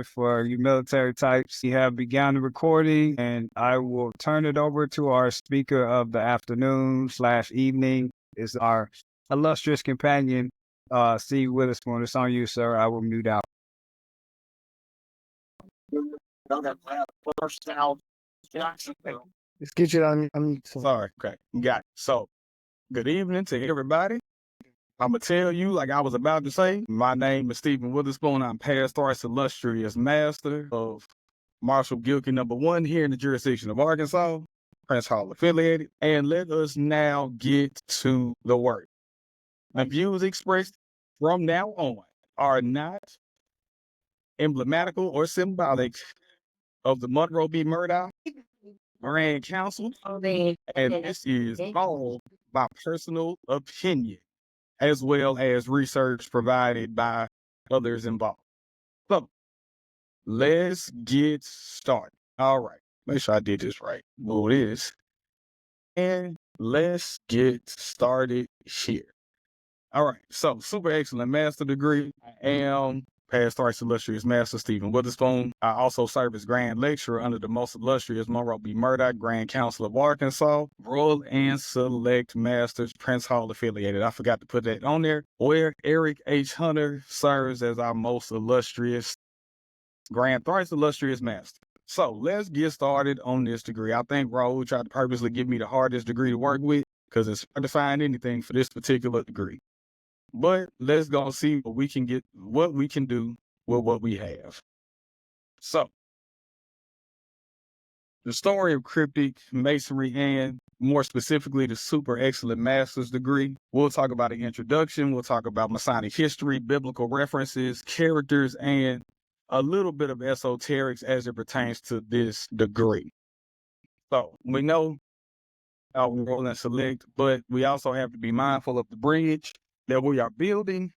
for you military types. You have begun the recording, and I will turn it over to our speaker of the afternoon slash evening. Is our illustrious companion, Steve Witherspoon. It's on you, sir. I will mute out. Let's get you on. Sorry. Okay. Got it. So, good evening to everybody. I'm going to tell you, like I was about to say, my name is Stephen Witherspoon. I'm past thrice illustrious master of Marshall Gilkey #1 here in the jurisdiction of Arkansas, Prince Hall affiliated. And let us now get to the work. The views expressed from now on are not emblematical or symbolic of the Monroe B. Murdoch Grand Council, and this is all my personal opinion, as well as research provided by others involved. So, let's get started. All right, make sure I did this right. Move this, and let's get started here. All right, so super excellent master degree. I am past thrice illustrious master Stephen Witherspoon. I also serve as grand lecturer under the most illustrious Monroe B. Murdoch Grand Council of Arkansas, Royal and Select Masters, Prince Hall affiliated. I forgot to put that on there. Where Eric H. Hunter serves as our most illustrious grand thrice illustrious master. So let's get started on this degree. I think Raul tried to purposely give me the hardest degree to work with because it's hard to find anything for this particular degree. But let's go see what we can do with what we have. So, the story of cryptic masonry and more specifically the super excellent master's degree. We'll talk about an introduction. We'll talk about Masonic history, biblical references, characters, and a little bit of esoterics as it pertains to this degree. So, we know our Royal and Select, but we also have to be mindful of the bridge that we are building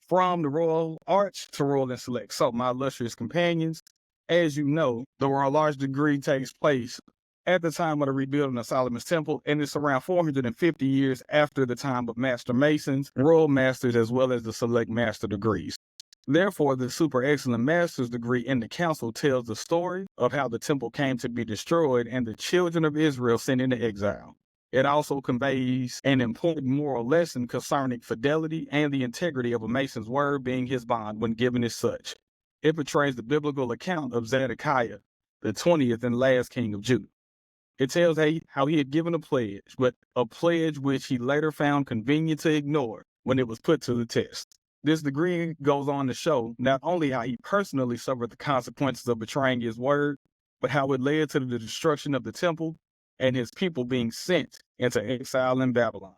from the Royal Arch to Royal and Select. So, my illustrious companions, as you know, the Royal Arch degree takes place at the time of the rebuilding of Solomon's Temple, and it's around 450 years after the time of Master Masons, Royal Masters, as well as the Select Master degrees. Therefore, the super excellent master's degree in the council tells the story of how the temple came to be destroyed and the children of Israel sent into exile. It also conveys an important moral lesson concerning fidelity and the integrity of a Mason's word being his bond when given as such. It portrays the biblical account of Zedekiah, the 20th and last king of Judah. It tells how he had given a pledge, but a pledge which he later found convenient to ignore when it was put to the test. This degree goes on to show not only how he personally suffered the consequences of betraying his word, but how it led to the destruction of the temple and his people being sent into exile in Babylon.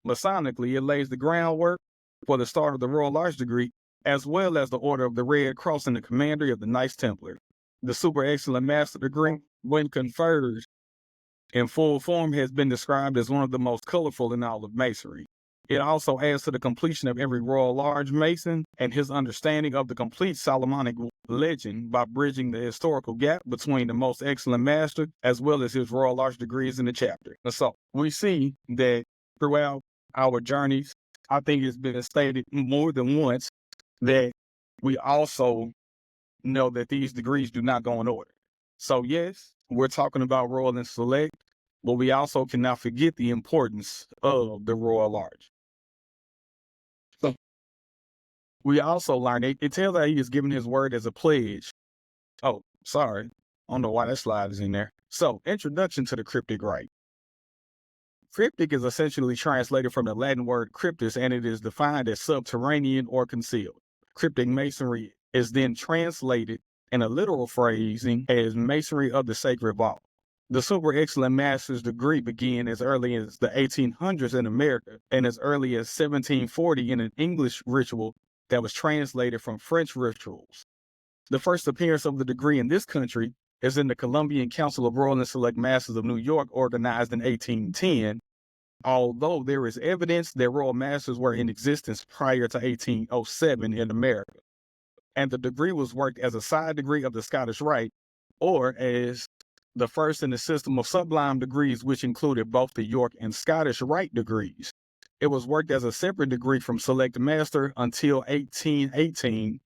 Masonically, it lays the groundwork for the start of the Royal Arch degree, as well as the Order of the Red Cross and the Commander of the Knights Templar. The super excellent master degree, when conferred in full form, has been described as one of the most colorful in all of Masonry. It also adds to the completion of every Royal Large Mason and his understanding of the complete Solomonic legend by bridging the historical gap between the most excellent master as well as his Royal Arch degrees in the chapter. And so we see that throughout our journeys, I think it's been stated more than once that we also know that these degrees do not go in order. So yes, we're talking about Royal and Select, but we also cannot forget the importance of the Royal Arch. So we also learned it tells that he is giving his word as a pledge. Oh, sorry. I don't know why that slide is in there. So, introduction to the cryptic rite. Cryptic is essentially translated from the Latin word cryptus, and it is defined as subterranean or concealed. Cryptic masonry is then translated in a literal phrasing as masonry of the sacred vault. The super excellent master's degree began as early as the 1800s in America and as early as 1740 in an English ritual that was translated from French rituals. The first appearance of the degree in this country is in the Columbian Council of Royal and Select Masters of New York, organized in 1810, although there is evidence that Royal Masters were in existence prior to 1807 in America. And the degree was worked as a side degree of the Scottish Rite, or as the first in the system of sublime degrees, which included both the York and Scottish Rite degrees. It was worked as a separate degree from Select Master until 1818,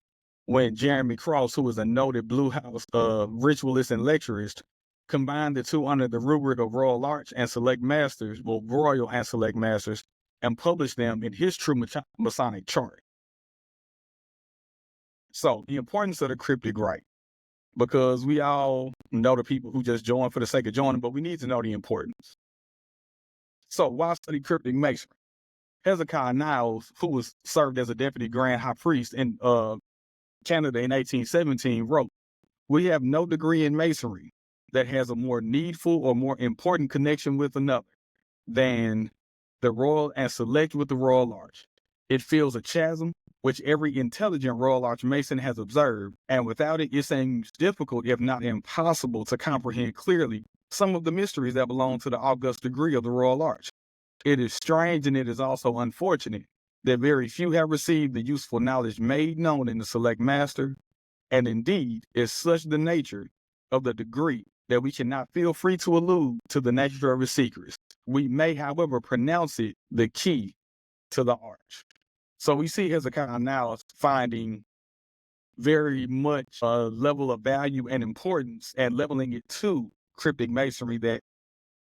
when Jeremy Cross, who was a noted Blue House ritualist and lecturist, combined the two under the rubric of Royal Arch and Select Masters, well, Royal and Select Masters, and published them in his True Masonic Chart. So the importance of the cryptic rite, because we all know the people who just join for the sake of joining, but we need to know the importance. So why study cryptic masonry? Hezekiah Niles, who was served as a deputy grand high priest in Canada in 1817, wrote, "We have no degree in masonry that has a more needful or more important connection with another than the Royal and Select with the Royal Arch. It fills a chasm which every intelligent Royal Arch Mason has observed, and without it, it seems difficult, if not impossible, to comprehend clearly some of the mysteries that belong to the august degree of the Royal Arch. It is strange, and it is also unfortunate, that very few have received the useful knowledge made known in the Select Master, and indeed is such the nature of the degree that we cannot feel free to allude to the nature of its secrets. We may, however, pronounce it the key to the arch." So we see Hezekiah Niles finding very much a level of value and importance and leveling it to cryptic masonry that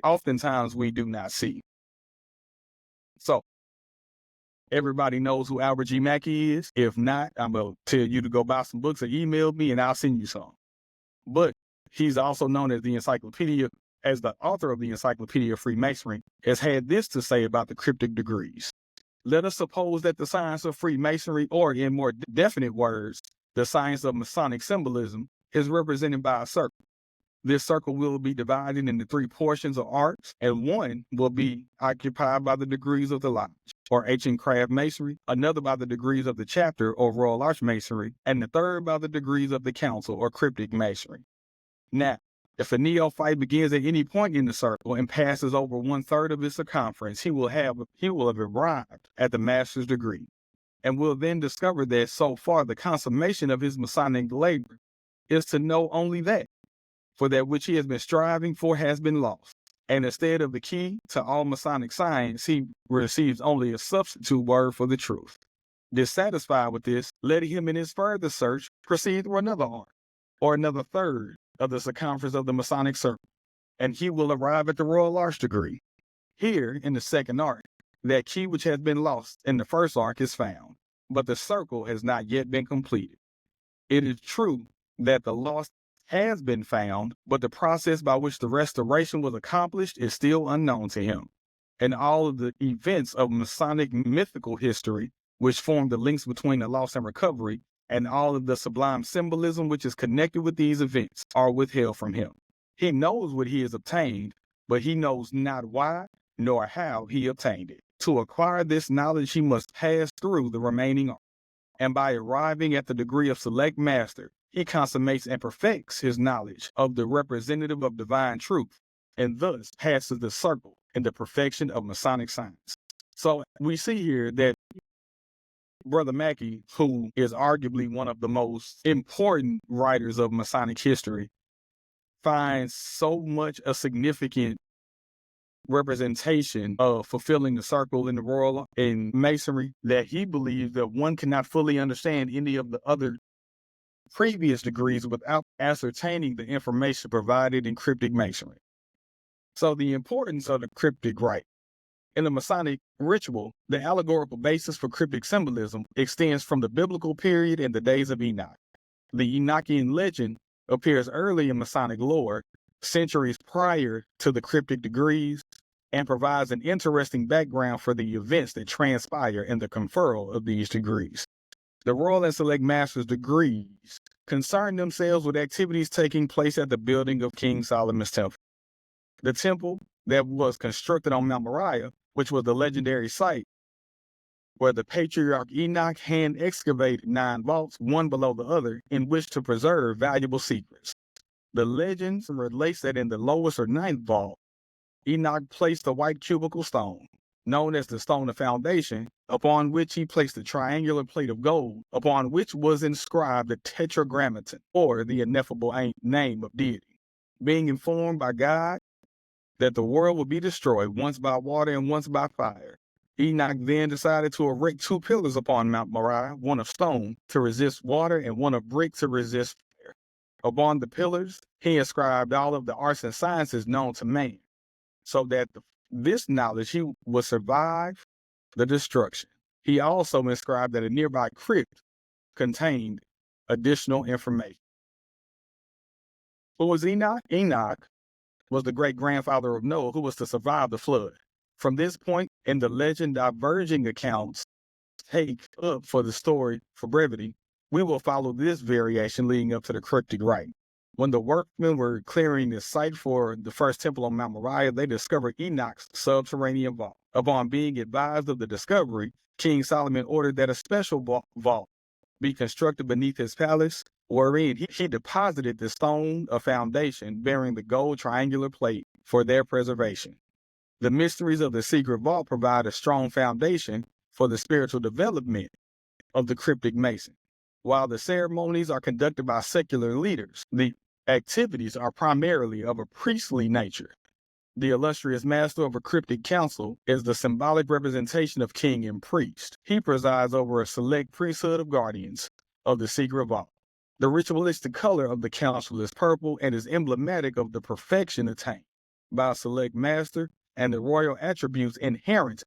oftentimes we do not see. So everybody knows who Albert G. Mackey is. If not, I'm going to tell you to go buy some books or email me and I'll send you some. But he's also known as as the author of the Encyclopedia of Freemasonry, has had this to say about the cryptic degrees. "Let us suppose that the science of Freemasonry, or in more definite words, the science of Masonic symbolism, is represented by a circle. This circle will be divided into three portions or arcs, and one will be occupied by the degrees of the Lodge, or ancient craft masonry, another by the degrees of the chapter, or Royal Arch masonry, and the third by the degrees of the council, or cryptic masonry. Now, if a neophyte begins at any point in the circle and passes over 1/3 of its circumference, he will have arrived at the master's degree, and will then discover that so far the consummation of his Masonic labor is to know only that, for that which he has been striving for has been lost. And instead of the key to all Masonic science, he receives only a substitute word for the truth. Dissatisfied with this, let him in his further search proceed through another arc, or another third of the circumference of the Masonic circle, and he will arrive at the Royal Arch degree. Here, in the second arc, that key which has been lost in the first arc is found, but the circle has not yet been completed. It is true that the lost has been found, but the process by which the restoration was accomplished is still unknown to him, and all of the events of Masonic mythical history, which form the links between the loss and recovery, and all of the sublime symbolism which is connected with these events, are withheld from him. He knows what he has obtained, but he knows not why nor how he obtained it. To acquire this knowledge, he must pass through the remaining arc, and by arriving at the degree of Select Master, he consummates and perfects his knowledge of the representative of divine truth, and thus passes the circle in the perfection of Masonic science. So we see here that Brother Mackey, who is arguably one of the most important writers of Masonic history, finds so much a significant representation of fulfilling the circle in the Royal in Masonry that he believes that one cannot fully understand any of the other previous degrees without ascertaining the information provided in cryptic Masonry. So the importance of the cryptic rite. In the Masonic ritual, the allegorical basis for cryptic symbolism extends from the biblical period in the days of Enoch. The Enochian legend appears early in Masonic lore, centuries prior to the cryptic degrees, and provides an interesting background for the events that transpire in the conferral of these degrees. The Royal and Select Masters degrees concern themselves with activities taking place at the building of King Solomon's temple. The temple that was constructed on Mount Moriah, which was the legendary site where the patriarch Enoch hand excavated 9 vaults, one below the other, in which to preserve valuable secrets. The legends relates that in the lowest or 9th vault, Enoch placed a white cubical stone, known as the stone of foundation, upon which he placed a triangular plate of gold, upon which was inscribed the Tetragrammaton, or the ineffable name of deity. Being informed by God that the world would be destroyed once by water and once by fire, Enoch then decided to erect 2 pillars upon Mount Moriah, one of stone to resist water and one of brick to resist fire. Upon the pillars, he inscribed all of the arts and sciences known to man, so that this knowledge he would survive the destruction. He also inscribed that a nearby crypt contained additional information. Who was Enoch? Enoch was the great-grandfather of Noah, who was to survive the flood. From this point in the legend, diverging accounts take up for the story for brevity. We will follow this variation leading up to the cryptic rite. When the workmen were clearing the site for the first temple on Mount Moriah, they discovered Enoch's subterranean vault. Upon being advised of the discovery, King Solomon ordered that a special vault be constructed beneath his palace, wherein he deposited the stone of foundation bearing the gold triangular plate for their preservation. The mysteries of the secret vault provide a strong foundation for the spiritual development of the cryptic mason. While the ceremonies are conducted by secular leaders, the activities are primarily of a priestly nature. The illustrious master of a cryptic council is the symbolic representation of king and priest. He presides over a select priesthood of guardians of the secret vault. The ritualistic color of the council is purple and is emblematic of the perfection attained by a select master and the royal attributes inherent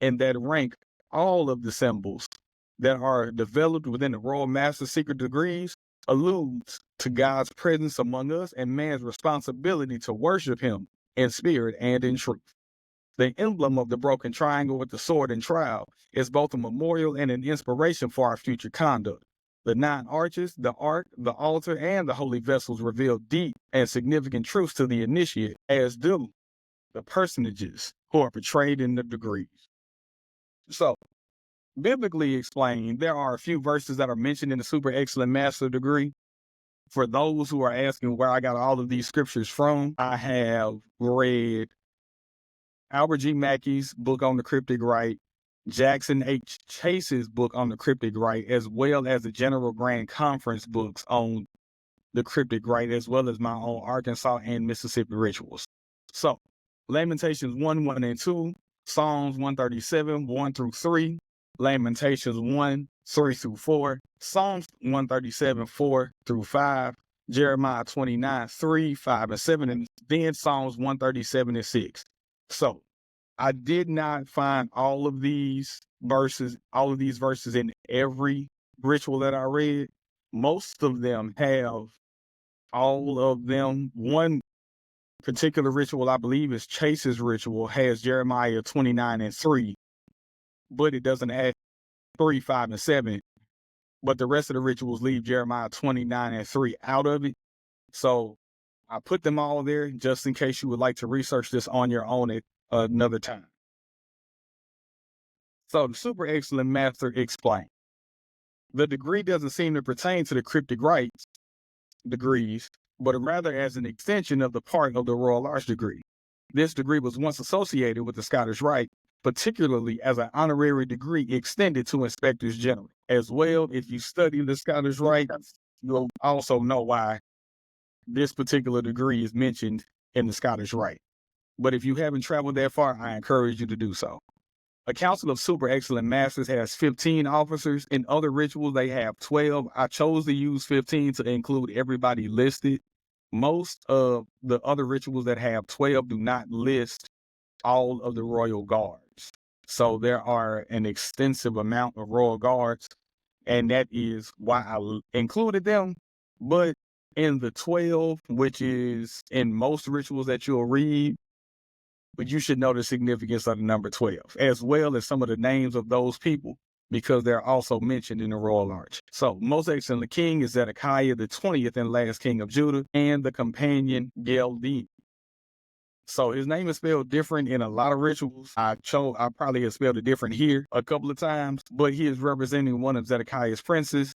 in that rank. All of the symbols that are developed within the royal master's secret degrees alludes to God's presence among us and man's responsibility to worship him in spirit and in truth. The emblem of the broken triangle with the sword and trowel is both a memorial and an inspiration for our future conduct. The 9 arches, the ark, the altar, and the holy vessels reveal deep and significant truths to the initiate, as do the personages who are portrayed in the degrees. So, biblically explained, there are a few verses that are mentioned in the Super Excellent Master degree. For those who are asking where I got all of these scriptures from, I have read Albert G. Mackey's book on the cryptic rite, Jackson H. Chase's book on the cryptic rite, as well as the General Grand Conference books on the cryptic rite, as well as my own Arkansas and Mississippi rituals. So, Lamentations 1, 1, and 2, Psalms 137, 1 through 3, Lamentations 1, 3 through 4, Psalms 137, 4 through 5, Jeremiah 29, 3, 5, and 7, and then Psalms 137 and 6. So I did not find all of these verses in every ritual that I read. Most of them have all of them. One particular ritual, I believe is Chase's ritual, has Jeremiah 29 and 3, but it doesn't add 3, 5, and 7. But the rest of the rituals leave Jeremiah 29 and 3 out of it. So I put them all there just in case you would like to research this on your own at another time. So the Super Excellent Master explained. The degree doesn't seem to pertain to the cryptic rites degrees, but rather as an extension of the part of the Royal Arch degree. This degree was once associated with the Scottish Rite, particularly as an honorary degree extended to inspectors general. As well, if you study the Scottish Rite, you'll also know why this particular degree is mentioned in the Scottish Rite. But if you haven't traveled that far, I encourage you to do so. A council of Super Excellent Masters has 15 officers. In other rituals, they have 12. I chose to use 15 to include everybody listed. Most of the other rituals that have 12 do not list all of the royal guards. So there are an extensive amount of royal guards, and that is why I included them. But in the 12, which is in most rituals that you'll read, but you should know the significance of the number 12, as well as some of the names of those people, because they're also mentioned in the Royal Arch. So, Most Excellent King is Zedekiah, the 20th and last king of Judah, and the companion Geldi. So his name is spelled different in a lot of rituals. I probably have spelled it different here a couple of times, but he is representing one of Zedekiah's princes,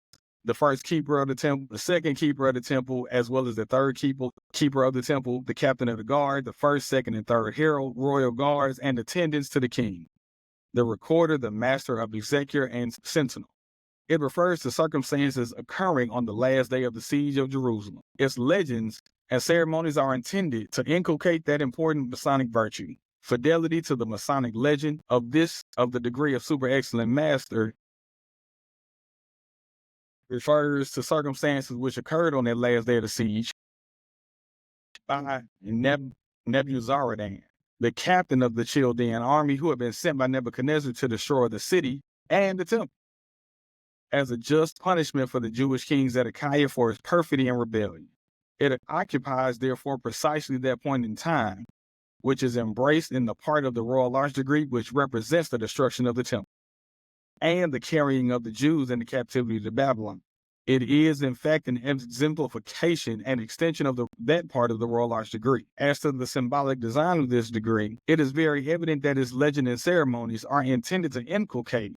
the first keeper of the temple, the second keeper of the temple, as well as the third keeper of the temple, the captain of the guard, the first, second, and third herald, royal guards, and attendants to the king, the recorder, the master of executor, and sentinel. It refers to circumstances occurring on the last day of the siege of Jerusalem. Its legends and ceremonies are intended to inculcate that important Masonic virtue. Fidelity to the Masonic legend of the degree of super excellent master refers to circumstances which occurred on that last day of the siege by Nebuzaradan, the captain of the Chaldean army who had been sent by Nebuchadnezzar to destroy the city and the temple as a just punishment for the Jewish king Zedekiah for his perfidy and rebellion. It occupies, therefore, precisely that point in time, which is embraced in the part of the Royal Large Degree which represents the destruction of the temple and the carrying of the Jews into captivity to Babylon. It is, in fact, an exemplification and extension of that part of the Royal Large Degree. As to the symbolic design of this degree, it is very evident that its legend and ceremonies are intended to inculcate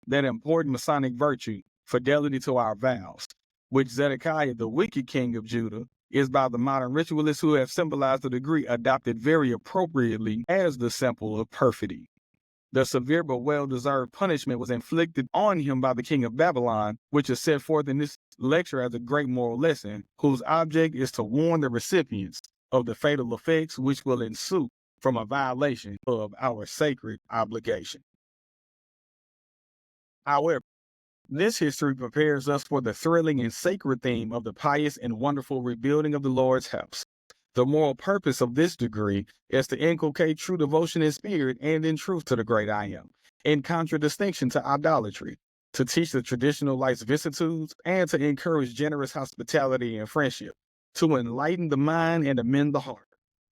that important Masonic virtue, fidelity to our vows, which Zedekiah, the wicked king of Judah, is by the modern ritualists who have symbolized the degree adopted very appropriately as the symbol of perfidy. The severe but well-deserved punishment was inflicted on him by the king of Babylon, which is set forth in this lecture as a great moral lesson, whose object is to warn the recipients of the fatal effects which will ensue from a violation of our sacred obligation. However, this history prepares us for the thrilling and sacred theme of the pious and wonderful rebuilding of the Lord's house. The moral purpose of this degree is to inculcate true devotion in spirit and in truth to the great I Am, in contradistinction to idolatry, to teach the traditional life's vicissitudes, and to encourage generous hospitality and friendship, to enlighten the mind and amend the heart,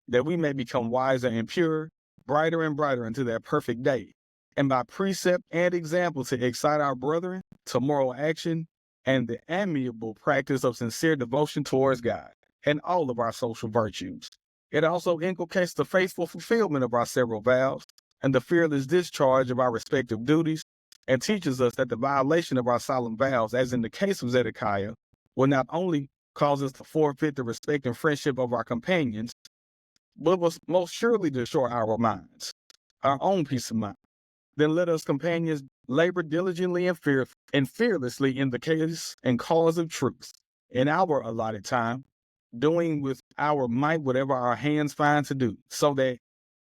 that we may become wiser and purer, brighter and brighter unto that perfect day, and by precept and example to excite our brethren to moral action and the amiable practice of sincere devotion towards God and all of our social virtues. It also inculcates the faithful fulfillment of our several vows and the fearless discharge of our respective duties, and teaches us that the violation of our solemn vows, as in the case of Zedekiah, will not only cause us to forfeit the respect and friendship of our companions, but will most surely destroy our minds, our own peace of mind. Then let us, companions, labor diligently and fearlessly in the case and cause of truth in our allotted time, doing with our might whatever our hands find to do, so that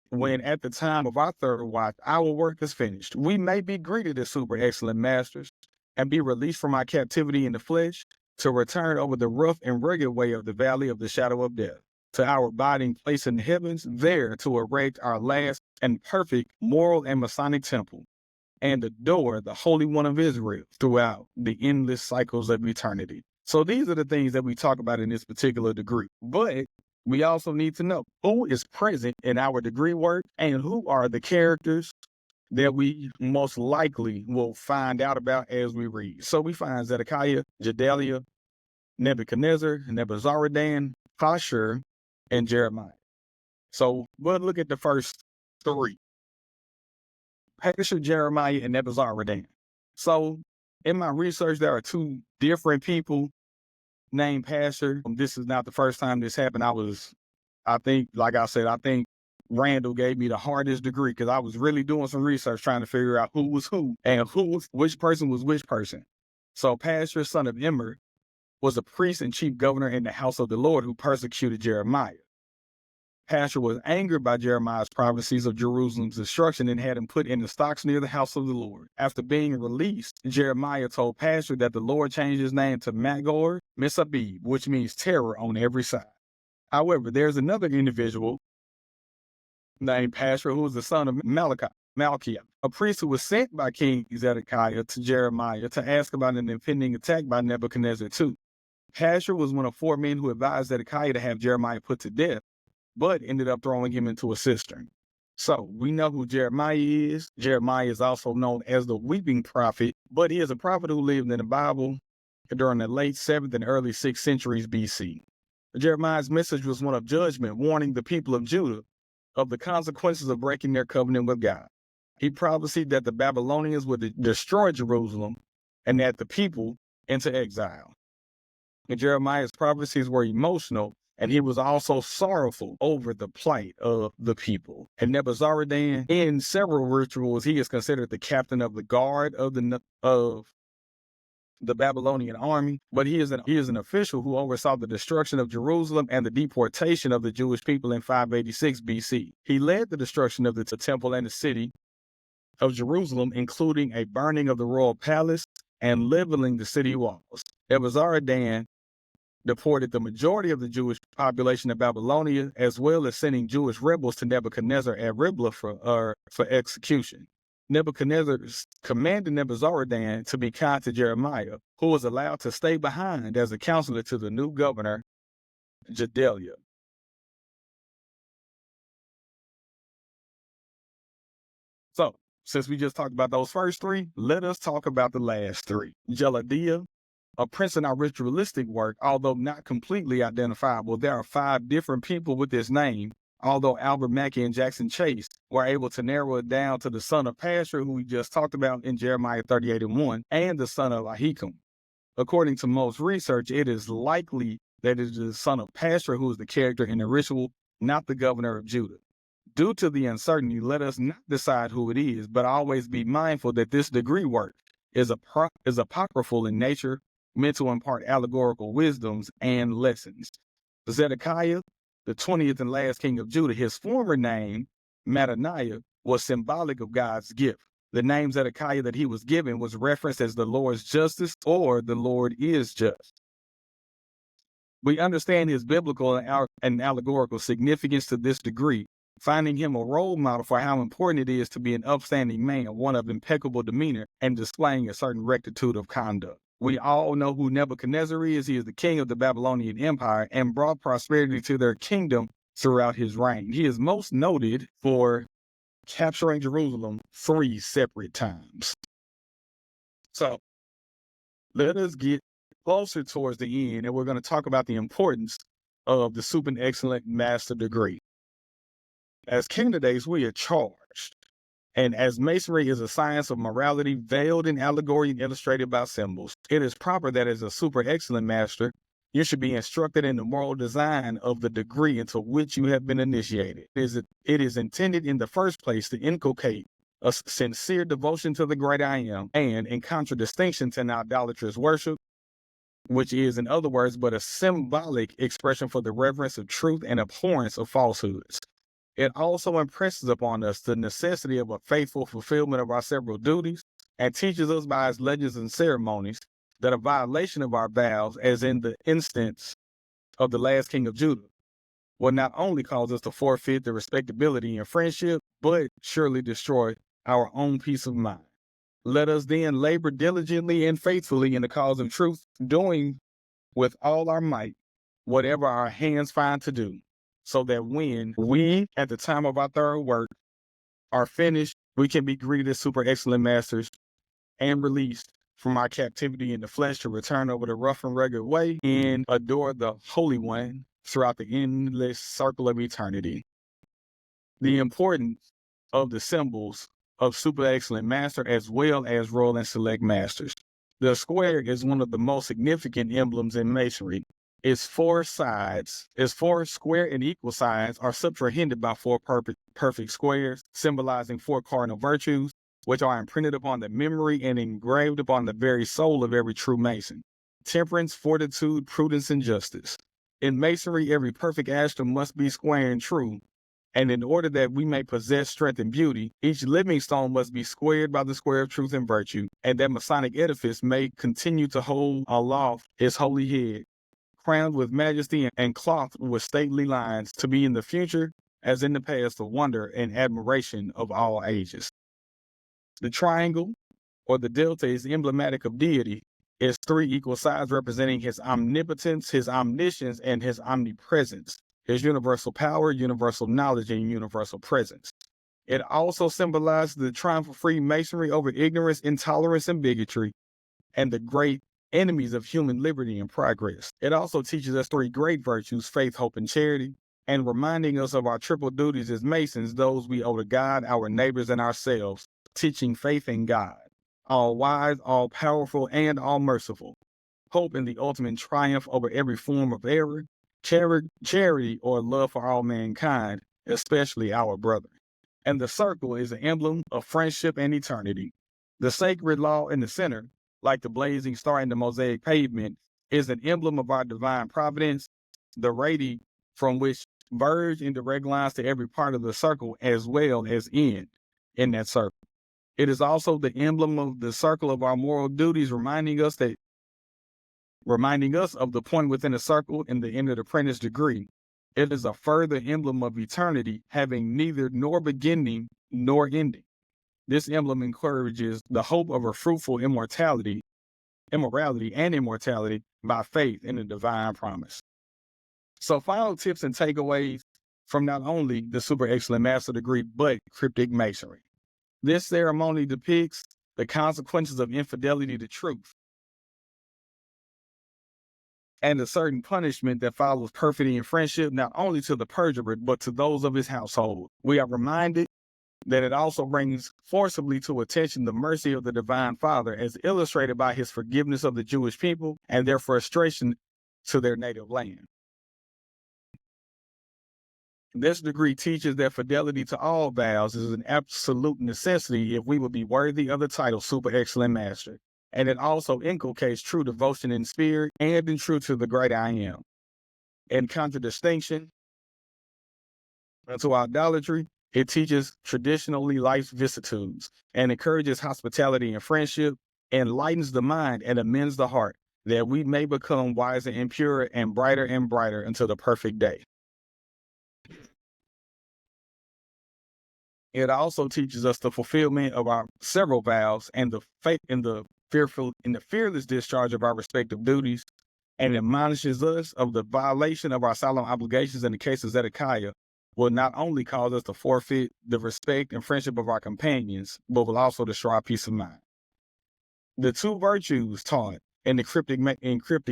when at the time of our third watch our work is finished, we may be greeted as super excellent masters and be released from our captivity in the flesh to return over the rough and rugged way of the valley of the shadow of death to our abiding place in the heavens, there to erect our last and perfect moral and Masonic temple, and adore the Holy One of Israel throughout the endless cycles of eternity. So these are the things that we talk about in this particular degree. But we also need to know who is present in our degree work and who are the characters that we most likely will find out about as we read. So we find Zedekiah, Gedaliah, Nebuchadnezzar, Nebuzaradan, Pashur, and Jeremiah. So we'll look at the first three: Pashur, Jeremiah, and Nebuzaradan. So in my research, there are two different people named Pashur. This is not the first time this happened. I think Randall gave me the hardest degree because I was really doing some research trying to figure out who was who and which person was which person. So Pashur, son of Immer, was a priest and chief governor in the house of the Lord who persecuted Jeremiah. Pashur was angered by Jeremiah's prophecies of Jerusalem's destruction and had him put in the stocks near the house of the Lord. After being released, Jeremiah told Pashur that the Lord changed his name to Magor Missabib, which means terror on every side. However, there's another individual named Pashur who was the son of Malchiah, a priest who was sent by King Zedekiah to Jeremiah to ask about an impending attack by Nebuchadnezzar II. Pashur was one of 4 men who advised Zedekiah to have Jeremiah put to death, but ended up throwing him into a cistern. So we know who Jeremiah is. Jeremiah is also known as the weeping prophet, but he is a prophet who lived in the Bible during the late 7th and early 6th centuries BC. Jeremiah's message was one of judgment, warning the people of Judah of the consequences of breaking their covenant with God. He prophesied that the Babylonians would destroy Jerusalem and that the people into exile. And Jeremiah's prophecies were emotional, and he was also sorrowful over the plight of the people. And Nebuzaradan, in several rituals, he is considered the captain of the guard of the Babylonian army, but he is an official who oversaw the destruction of Jerusalem and the deportation of the Jewish people in 586 BC. He led the destruction of the temple and the city of Jerusalem, including a burning of the royal palace and leveling the city walls. Nebuzaradan deported the majority of the Jewish population of Babylonia, as well as sending Jewish rebels to Nebuchadnezzar at Riblah for execution. Nebuchadnezzar commanded Nebuzaradan to be kind to Jeremiah, who was allowed to stay behind as a counselor to the new governor, Gedaliah. So, since we just talked about those first three, let us talk about the last three. Jeladiah, a prince in our ritualistic work, although not completely identifiable. There are 5 different people with this name, although Albert Mackey and Jackson Chase were able to narrow it down to the son of Pashur, who we just talked about in Jeremiah 38:1, and the son of Ahikam. According to most research, it is likely that it is the son of Pashur who is the character in the ritual, not the governor of Judah. Due to the uncertainty, let us not decide who it is, but always be mindful that this degree work is apocryphal in nature, meant to impart allegorical wisdoms and lessons. Zedekiah, the 20th and last king of Judah, his former name, Mattaniah, was symbolic of God's gift. The name Zedekiah that he was given was referenced as the Lord's justice or the Lord is just. We understand his biblical and allegorical significance to this degree, finding him a role model for how important it is to be an upstanding man, one of impeccable demeanor, and displaying a certain rectitude of conduct. We all know who Nebuchadnezzar is. He is the king of the Babylonian Empire and brought prosperity to their kingdom throughout his reign. He is most noted for capturing Jerusalem 3 separate times. So let us get closer towards the end, and we're going to talk about the importance of the super excellent master degree. As candidates, we are charged. And as masonry is a science of morality veiled in allegory and illustrated by symbols, it is proper that as a super excellent master, you should be instructed in the moral design of the degree into which you have been initiated. It is intended in the first place to inculcate a sincere devotion to the great I am, and in contradistinction to idolatrous worship, which is, in other words, but a symbolic expression for the reverence of truth and abhorrence of falsehoods. It also impresses upon us the necessity of a faithful fulfillment of our several duties, and teaches us by its legends and ceremonies that a violation of our vows, as in the instance of the last king of Judah, will not only cause us to forfeit the respectability and friendship, but surely destroy our own peace of mind. Let us then labor diligently and faithfully in the cause of truth, doing with all our might whatever our hands find to do, so that when we, at the time of our thorough work, are finished, we can be greeted as super excellent masters and released from our captivity in the flesh to return over the rough and rugged way and adore the Holy One throughout the endless circle of eternity. The importance of the symbols of super excellent master as well as royal and select masters. The square is one of the most significant emblems in masonry. Its 4 square and equal sides are subtrahended by 4 perfect squares, symbolizing 4 cardinal virtues, which are imprinted upon the memory and engraved upon the very soul of every true mason: temperance, fortitude, prudence, and justice. In masonry, every perfect action must be square and true, and in order that we may possess strength and beauty, each living stone must be squared by the square of truth and virtue, and that Masonic edifice may continue to hold aloft its holy head, crowned with majesty and clothed with stately lines, to be in the future, as in the past, the wonder and admiration of all ages. The triangle, or the delta, is emblematic of deity. Its 3 equal sides representing his omnipotence, his omniscience, and his omnipresence, his universal power, universal knowledge, and universal presence. It also symbolizes the triumph of Freemasonry over ignorance, intolerance, and bigotry, and the great enemies of human liberty and progress. It also teaches us 3 great virtues: faith, hope, and charity, and reminding us of our triple duties as Masons, those we owe to God, our neighbors, and ourselves, teaching faith in God, all wise, all powerful, and all merciful; hope in the ultimate triumph over every form of error; charity or love for all mankind, especially our brethren. And the circle is an emblem of friendship and eternity. The sacred law in the center, like the blazing star in the mosaic pavement, is an emblem of our divine providence, the radii from which verge in direct lines to every part of the circle as well as end in that circle. It is also the emblem of the circle of our moral duties, reminding us of the point within the circle in the end of the apprentice degree. It is a further emblem of eternity, having neither nor beginning nor ending. This emblem encourages the hope of a fruitful immorality by faith in the divine promise. So final tips and takeaways from not only the Super Excellent Master degree, but cryptic masonry. This ceremony depicts the consequences of infidelity to truth and a certain punishment that follows perfidy and friendship, not only to the perjurer, but to those of his household. We are reminded that it also brings forcibly to attention the mercy of the Divine Father, as illustrated by his forgiveness of the Jewish people and their frustration to their native land. This degree teaches that fidelity to all vows is an absolute necessity if we will be worthy of the title Super Excellent Master. And it also inculcates true devotion in spirit and in truth to the great I am. In contradistinction to idolatry, it teaches traditionally life's vicissitudes and encourages hospitality and friendship, enlightens the mind and amends the heart, that we may become wiser and purer and brighter until the perfect day. It also teaches us the fulfillment of our several vows and the faith in the fearless discharge of our respective duties, and admonishes us of the violation of our solemn obligations in the case of Zedekiah will not only cause us to forfeit the respect and friendship of our companions, but will also destroy our peace of mind. The two virtues taught in cryptic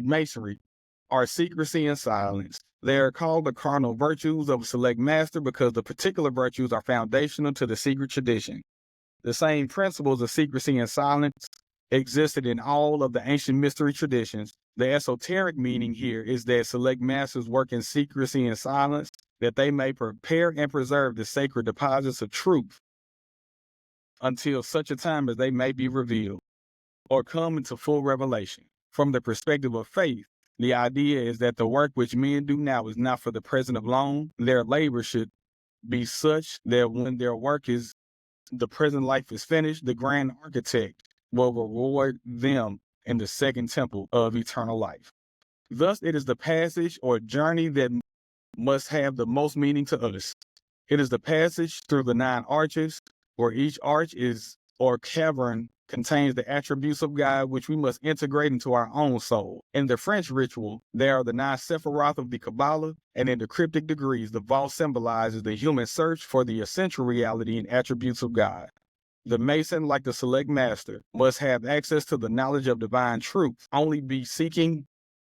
masonry are secrecy and silence. They are called the cardinal virtues of a select master because the particular virtues are foundational to the secret tradition. The same principles of secrecy and silence existed in all of the ancient mystery traditions. The esoteric meaning here is that select masters work in secrecy and silence, that they may prepare and preserve the sacred deposits of truth until such a time as they may be revealed or come into full revelation. From the perspective of faith, the idea is that the work which men do now is not for the present alone. Their labor should be such that when their work is, the present life is finished, the grand architect will reward them in the second temple of eternal life. Thus, it is the passage or journey that must have the most meaning to us. It is the passage through the 9 arches, where each arch is or cavern contains the attributes of God, which we must integrate into our own soul. In the French ritual, there are the 9 Sephiroth of the Kabbalah, and in the cryptic degrees, the vault symbolizes the human search for the essential reality and attributes of God. The Mason, like the select master, must have access to the knowledge of divine truth, only be seeking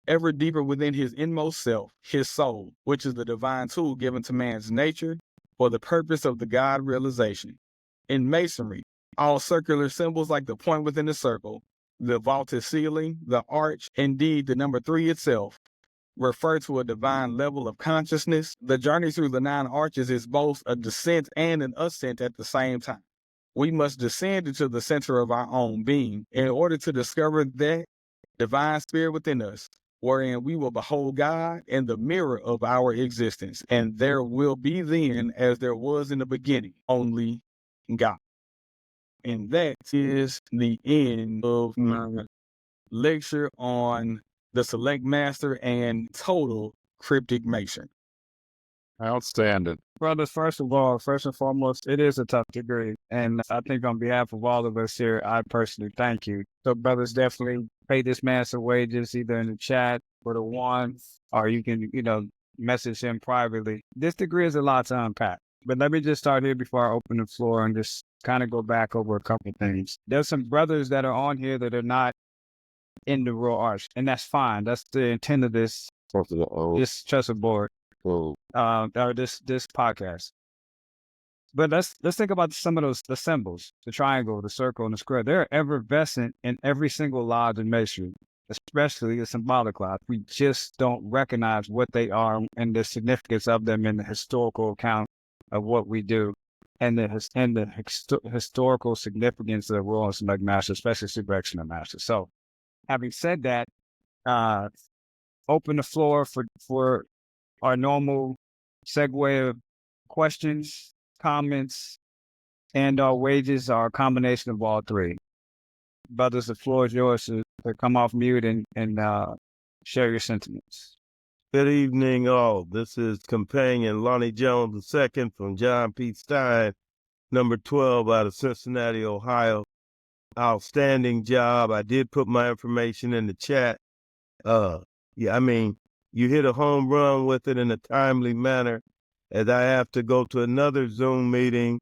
ever deeper within his inmost self, his soul, which is the divine tool given to man's nature for the purpose of the God realization. In Masonry, all circular symbols like the point within the circle, the vaulted ceiling, the arch, indeed the number 3 itself, refer to a divine level of consciousness. The journey through the 9 arches is both a descent and an ascent at the same time. We must descend into the center of our own being in order to discover that divine spirit within us, wherein we will behold God in the mirror of our existence. And there will be then, as there was in the beginning, only God. And that is the end of my lecture on the select master and total cryptic mason. Outstanding. Brothers, first and foremost, it is a tough degree. And I think on behalf of all of us here, I personally thank you. So brothers, definitely pay this man some wages, either in the chat or the one, or you can, message him privately. This degree is a lot to unpack. But let me just start here before I open the floor and just kind of go back over a couple things. There's some brothers that are on here that are not in the Royal Arch, and that's fine. That's the intent of this chessboard. Board. Or this podcast. But let's think about some of the symbols, the triangle, the circle, and the square. They're effervescent in every single lodge in masonry, especially the symbolic lodge. We just don't recognize what they are and the significance of them in the historical account of what we do. and the historical significance of the Royal and Select Master, especially Super Excellent Master. So, having said that, open the floor for our normal segue of questions, comments, and our wages are a combination of all three. Brothers, the floor is yours to come off mute and share your sentiments. Good evening, all. This is companion Lonnie Jones II from John P. Stein, number 12 out of Cincinnati, Ohio. Outstanding job. I did put my information in the chat. You hit a home run with it in a timely manner, as I have to go to another Zoom meeting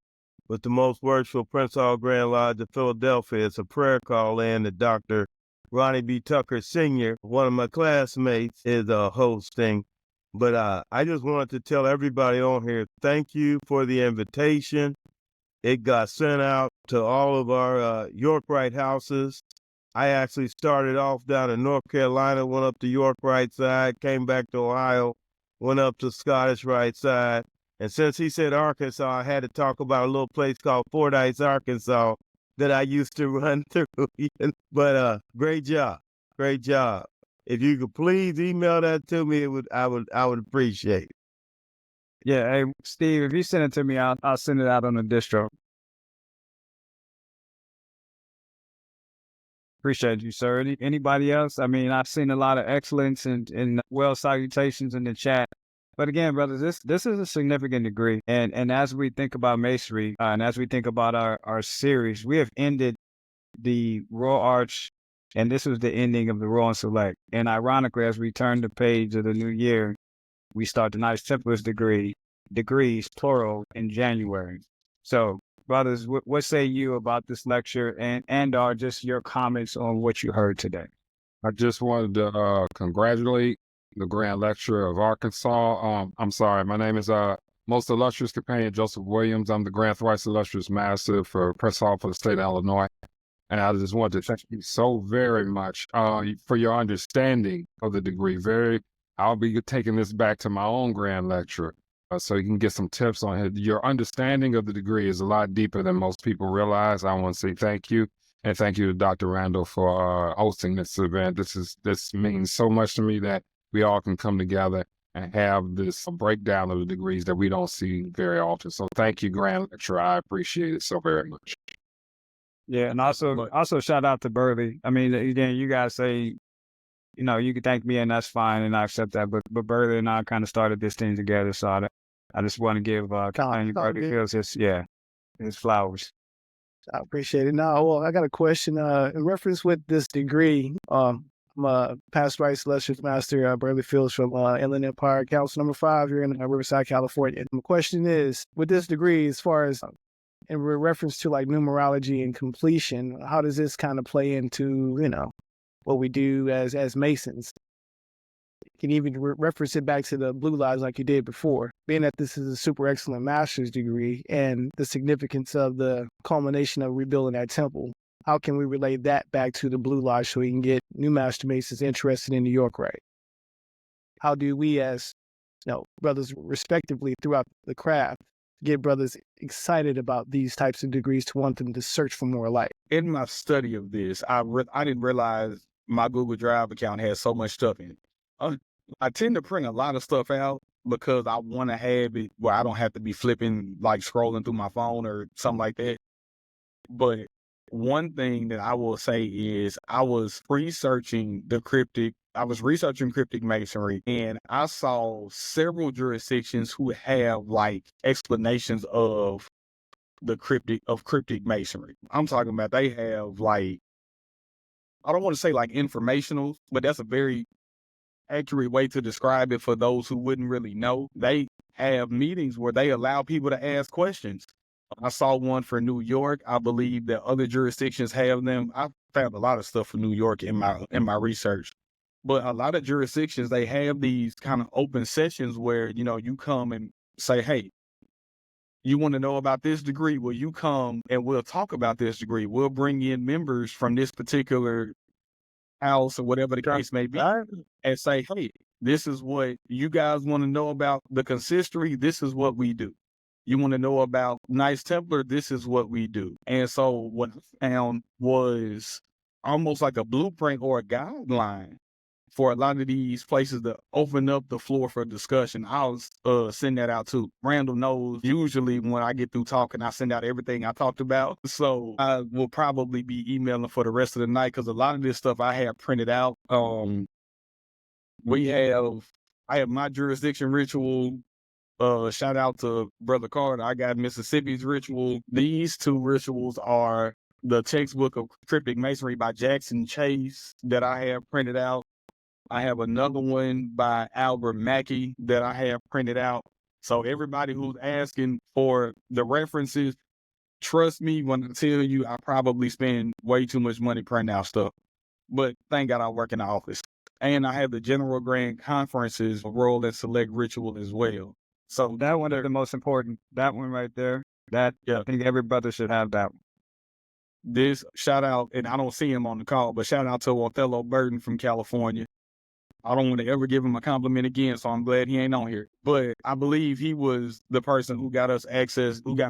with the Most Worshipful Prince Hall Grand Lodge of Philadelphia. It's a prayer call in that Dr. Ronnie B. Tucker Sr., one of my classmates, is hosting. But I just wanted to tell everybody on here, thank you for the invitation. It got sent out to all of our York Rite houses. I actually started off down in North Carolina, went up to York Rite side, came back to Ohio, went up to Scottish Rite side. And since he said Arkansas, I had to talk about a little place called Fordyce, Arkansas, that I used to run through. But great job. Great job. If you could please email that to me, I would appreciate it. Yeah, hey Steve, if you send it to me, I'll send it out on the distro. Appreciate you, sir. Anybody else? I mean, I've seen a lot of excellence and well salutations in the chat. But again, brothers, this is a significant degree. And as we think about Masonry, and as we think about our series, we have ended the Royal Arch, and this was the ending of the Royal and Select. And ironically, as we turn the page of the new year, we start the Knights Templars degrees, plural, in January. So, brothers, what say you about this lecture and are just your comments on what you heard today? I just wanted to congratulate the Grand Lecturer of Arkansas. I'm sorry, my name is Most Illustrious Companion Joseph Williams. I'm the Grand Thrice Illustrious Master for Prince Hall for the state of Illinois. And I just wanted to thank you so very much for your understanding of the degree. I'll be taking this back to my own Grand Lecturer so you can get some tips on it. Your understanding of the degree is a lot deeper than most people realize. I want to say thank you. And thank you to Dr. Randall for hosting this event. This means so much to me that we all can come together and have this breakdown of the degrees that we don't see very often. So thank you, Grand Lecturer. I appreciate it so very much. Yeah, and also shout out to Burley. I mean, again, you guys say, you can thank me and that's fine, and I accept that. But Burley and I kind of started this thing together, so I just want to give Burley Hills his flowers. I appreciate it. Now, well, I got a question in reference with this degree. I'm a past Rice Illustrious Master, Burley Fields from Inland Empire Council number 5 here in Riverside, California. My question is, with this degree, as far as in reference to like numerology and completion, how does this kind of play into, what we do as Masons? You can even reference it back to the Blue Lodge like you did before, being that this is a super excellent master's degree and the significance of the culmination of rebuilding that temple. How can we relate that back to the Blue Lodge so we can get new Master Masons interested in New York Rite? How do we as brothers respectively throughout the craft get brothers excited about these types of degrees to want them to search for more light? In my study of this, I didn't realize my Google Drive account has so much stuff in it. I tend to print a lot of stuff out because I want to have it where I don't have to be flipping, like scrolling through my phone or something like that. But one thing that I will say is I was researching cryptic masonry, and I saw several jurisdictions who have like explanations of the cryptic masonry. I'm talking about they have like, I don't want to say like informational, but that's a very accurate way to describe it for those who wouldn't really know. They have meetings where they allow people to ask questions. I saw one for New York. I believe that other jurisdictions have them. I found a lot of stuff for New York in my research. But a lot of jurisdictions, they have these kind of open sessions where, you come and say, hey, you want to know about this degree? Well, you come and we'll talk about this degree. We'll bring in members from this particular house or whatever the case may be and say, hey, this is what you guys want to know about the consistory. This is what we do. You want to know about Knights Templar? This is what we do. And so what I found was almost like a blueprint or a guideline for a lot of these places to open up the floor for discussion. I'll send that out too. Randall knows usually when I get through talking, I send out everything I talked about. So I will probably be emailing for the rest of the night because a lot of this stuff I have printed out. I have my jurisdiction ritual. Shout out to Brother Carter. I got Mississippi's ritual. These two rituals are the textbook of cryptic masonry by Jackson Chase that I have printed out. I have another one by Albert Mackey that I have printed out. So everybody who's asking for the references, trust me when I tell you I probably spend way too much money printing out stuff. But thank God I work in the office. And I have the General Grand Conferences Royal and Select Ritual as well. So That one is the most important. That one right there. I think every brother should have that one. This shout out, and I don't see him on the call, but shout out to Othello Burton from California. I don't want to ever give him a compliment again, so I'm glad he ain't on here. But I believe he was the person who got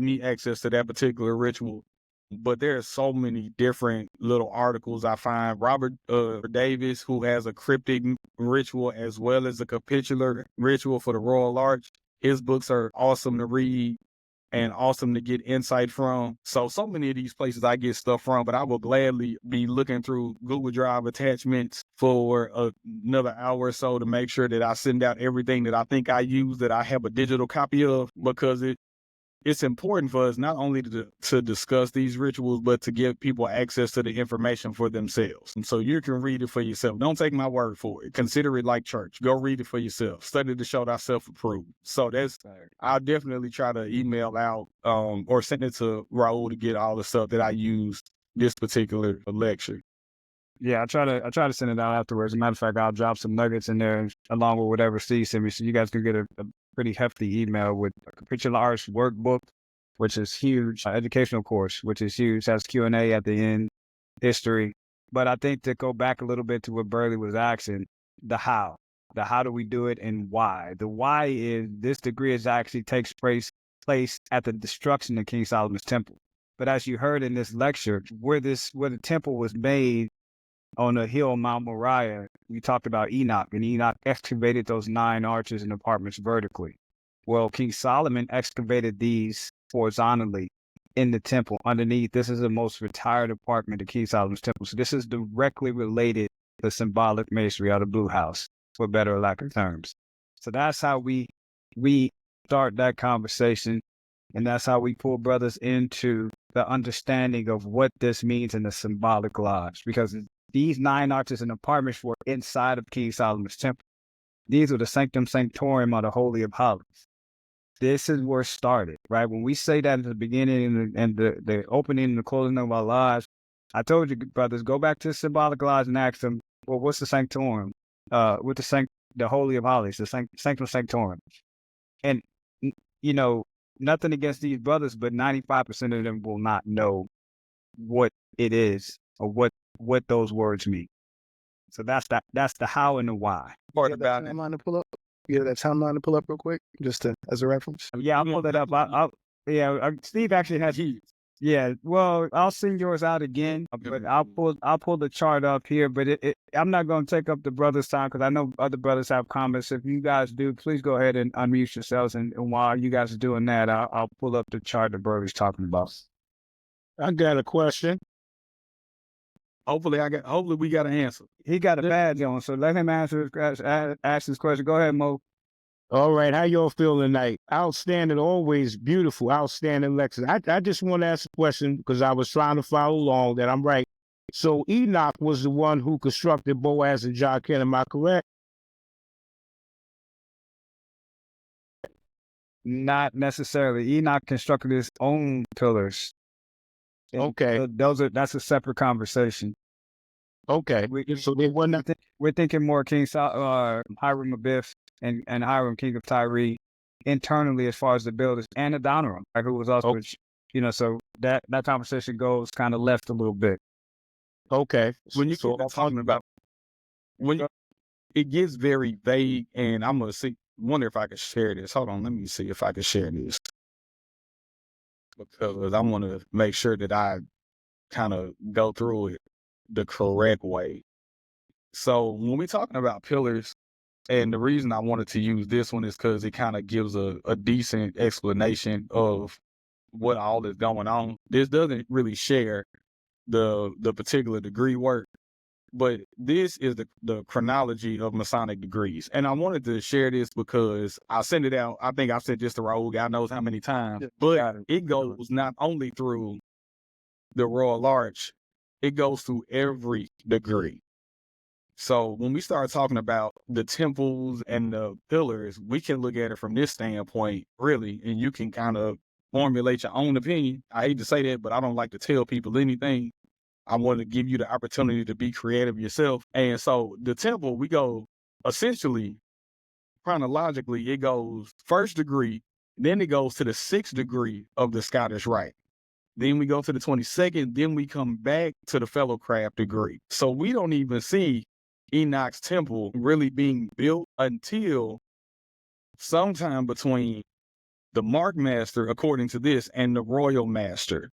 me access to that particular ritual. But there's so many different little articles I find. Robert Davis, who has a cryptic ritual as well as a capitular ritual for the Royal Arch. His books are awesome to read and awesome to get insight from. So many of these places I get stuff from, but I will gladly be looking through Google Drive attachments for another hour or so to make sure that I send out everything that I think I use that I have a digital copy of, because it's important for us not only to discuss these rituals, but to give people access to the information for themselves. And so you can read it for yourself. Don't take my word for it. Consider it like church. Go read it for yourself. Study to show thyself approved. So I'll definitely try to email out or send it to Raul to get all the stuff that I used this particular lecture. Yeah, I try to send it out afterwards. As a matter of fact, I'll drop some nuggets in there along with whatever Steve sent me, so you guys can get a pretty hefty email with a capitular arch workbook, which is huge, educational course, which is huge, has Q&A at the end, history. But I think to go back a little bit to what Burley was asking, the how do we do it and why? The why is this degree actually takes place at the destruction of King Solomon's temple. But as you heard in this lecture, where the temple was made on the hill Mount Moriah, we talked about Enoch, and Enoch excavated those 9 arches and apartments vertically. Well, King Solomon excavated these horizontally in the temple underneath. This is the most retired apartment of King Solomon's temple. So this is directly related to symbolic masonry or the blue house, for better or lack of terms. So that's how we start that conversation, and that's how we pull brothers into the understanding of what this means in the symbolic lodge, because these 9 arches and apartments were inside of King Solomon's temple. These were the sanctum sanctorum or the Holy of Holies. This is where it started, right? When we say that at the beginning and the opening and the closing of our lives, I told you, brothers, go back to the symbolic lodge and ask them, well, what's the sanctorum? With the Holy of Holies, the sanctum sanctorum. And, nothing against these brothers, but 95% of them will not know what it is or what those words mean. So that's the how and the why. Part about it. Timeline to pull up. You have that timeline to pull up real quick, just as a reference. Yeah, I'll pull that up. Steve actually has. Yeah, well, I'll send yours out again, but I'll pull the chart up here. But I'm not going to take up the brothers' time because I know other brothers have comments. If you guys do, please go ahead and unmute yourselves. And while you guys are doing that, I'll pull up the chart that Burley's talking about. I got a question. Hopefully we got an answer. He got a badge on, so let him ask his question. Go ahead, Mo. All right, how y'all feel tonight? Outstanding, always beautiful, outstanding lectures. I just want to ask a question because I was trying to follow along that I'm right. So Enoch was the one who constructed Boaz and Jachin, am I correct? Not necessarily. Enoch constructed his own pillars. Okay. That's a separate conversation. Okay. So they were not. We're thinking more King Hiram Abiff and Hiram, King of Tyre, internally as far as the builders, and Adoniram, who was also, so that conversation goes kind of left a little bit. Okay. When you start talking about, it gets very vague, and I'm gonna wonder if I can share this. Hold on, let me see if I can share this. because I want to make sure that I kind of go through it the correct way. So when we're talking about pillars, and the reason I wanted to use this one is because it kind of gives a decent explanation of what all is going on. This doesn't really share the particular degree work, but this is the chronology of Masonic degrees. And I wanted to share this because I sent it out. I think I've sent this to Raul, God knows how many times, but it goes not only through the Royal Arch, it goes through every degree. So when we start talking about the temples and the pillars, we can look at it from this standpoint, really, and you can kind of formulate your own opinion. I hate to say that, but I don't like to tell people anything. I want to give you the opportunity to be creative yourself. And so the temple, we go essentially, chronologically, it goes first degree, then it goes to the 6th degree of the Scottish Rite. Then we go to the 22nd, then we come back to the Fellowcraft degree. So we don't even see Enoch's temple really being built until sometime between the Mark Master, according to this, and the Royal Master.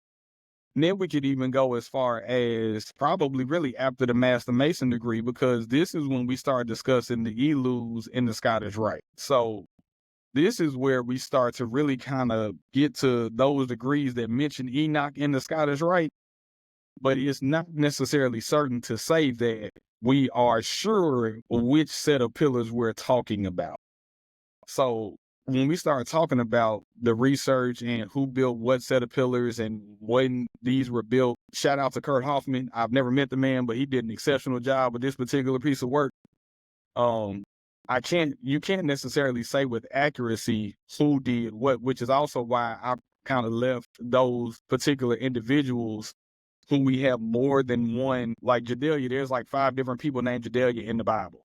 And then we could even go as far as probably really after the Master Mason degree, because this is when we start discussing the Elus in the Scottish Rite. So this is where we start to really kind of get to those degrees that mention Enoch in the Scottish Rite, but it's not necessarily certain to say that we are sure which set of pillars we're talking about. So when we start talking about the research and who built what set of pillars and when these were built, shout out to Kurt Hoffman. I've never met the man, but he did an exceptional job with this particular piece of work. You can't necessarily say with accuracy who did what, which is also why I kind of left those particular individuals who we have more than one, like Jedediah. There's like 5 different people named Jedediah in the Bible.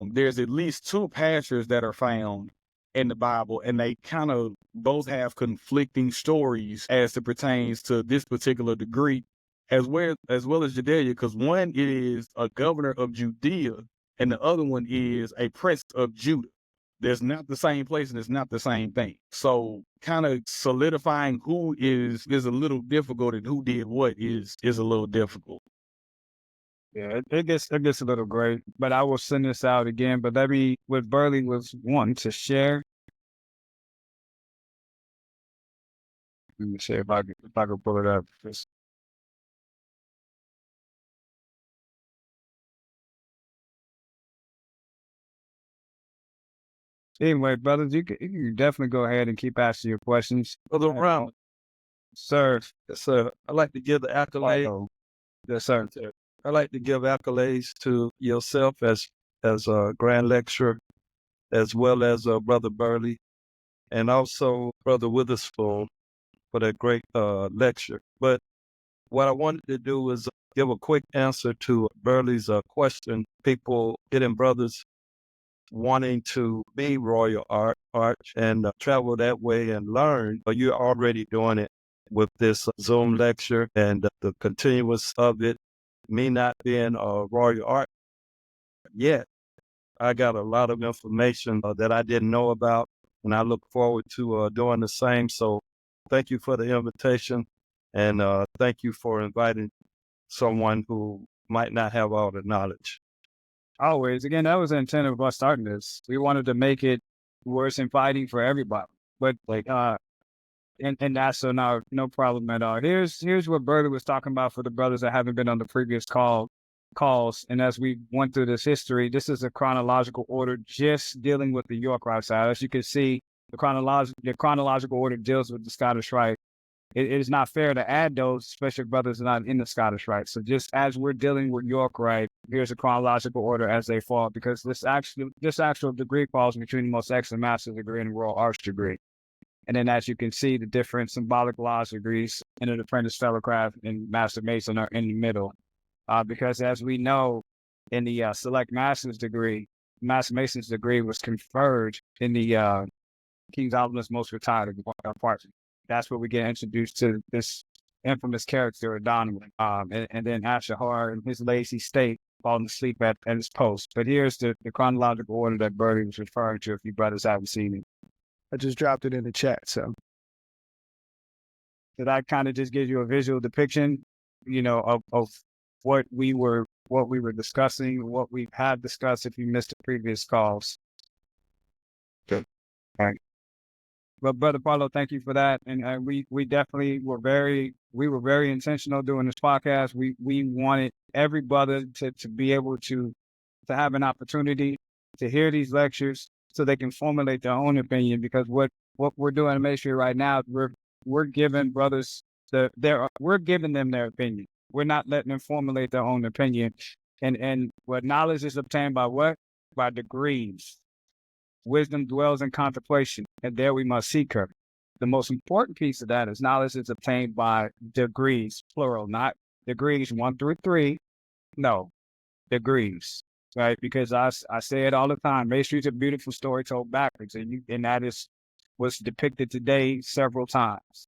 There's at least 2 pastors that are found in the Bible, and they kind of both have conflicting stories as it pertains to this particular degree, as well as Jedediah, because one is a governor of Judea, and the other one is a prince of Judah. There's not the same place and it's not the same thing. So kind of solidifying who is a little difficult and who did what is a little difficult. Yeah, it gets a little great, but I will send this out again. But let me, what Burley was wanting to share. Let me see if I can pull it up. Anyway, brothers, you can definitely go ahead and keep asking your questions. Brother Brown. Sir. Yes, sir. I'd like to give the accolade. Yes, sir. I'd like to give accolades to yourself as a grand lecturer, as well as Brother Burley, and also Brother Witherspoon for that great lecture. But what I wanted to do was give a quick answer to Burley's question. People, brothers wanting to be Royal Arch and travel that way and learn, but you're already doing it with this Zoom lecture and the continuous of it. Me not being a Royal Arch yet, I got a lot of information that I didn't know about, and I look forward to doing the same. So thank you for the invitation, and thank you for inviting someone who might not have all the knowledge. Always. Again, that was the intent of us starting this. We wanted to make it worse inviting for everybody. But and that's so now no problem at all. Here's what Burley was talking about for the brothers that haven't been on the previous calls. And as we went through this history, this is a chronological order just dealing with the York Rite side. As you can see, the chronological order deals with the Scottish Rite. It is not fair to add those, especially if brothers are not in the Scottish Rite. So just as we're dealing with York Rite, here's a chronological order as they fall, because this actual degree falls between the Most Excellent Master degree and Royal Arch degree. And then as you can see, the different symbolic lodge degrees in the Apprentice Fellowcraft and Master Mason are in the middle. Because as we know, in the Select Master's degree, Master Mason's degree was conferred in the King Solomon's Most Retired Apartment. That's where we get introduced to this infamous character, Donovan, and then Ashahar in his lazy state, falling asleep at his post. But here's the chronological order that Burley was referring to, if you brothers haven't seen it. I just dropped it in the chat, so. So that kind of just gives you a visual depiction, of what we were discussing, what we have discussed if you missed the previous calls. Okay. All right. But Brother Paulo, thank you for that. And we definitely were very intentional doing this podcast. We wanted every brother to be able to have an opportunity to hear these lectures so they can formulate their own opinion, because what we're doing in ministry right now, we're giving brothers we're giving them their opinion. We're not letting them formulate their own opinion. And what knowledge is obtained by what? By degrees. Wisdom dwells in contemplation, and there we must seek her. The most important piece of that is knowledge is obtained by degrees, plural, not degrees 1 through 3. No, degrees, right? Because I say it all the time. Masonry is a beautiful story told backwards, and that is what's depicted today several times.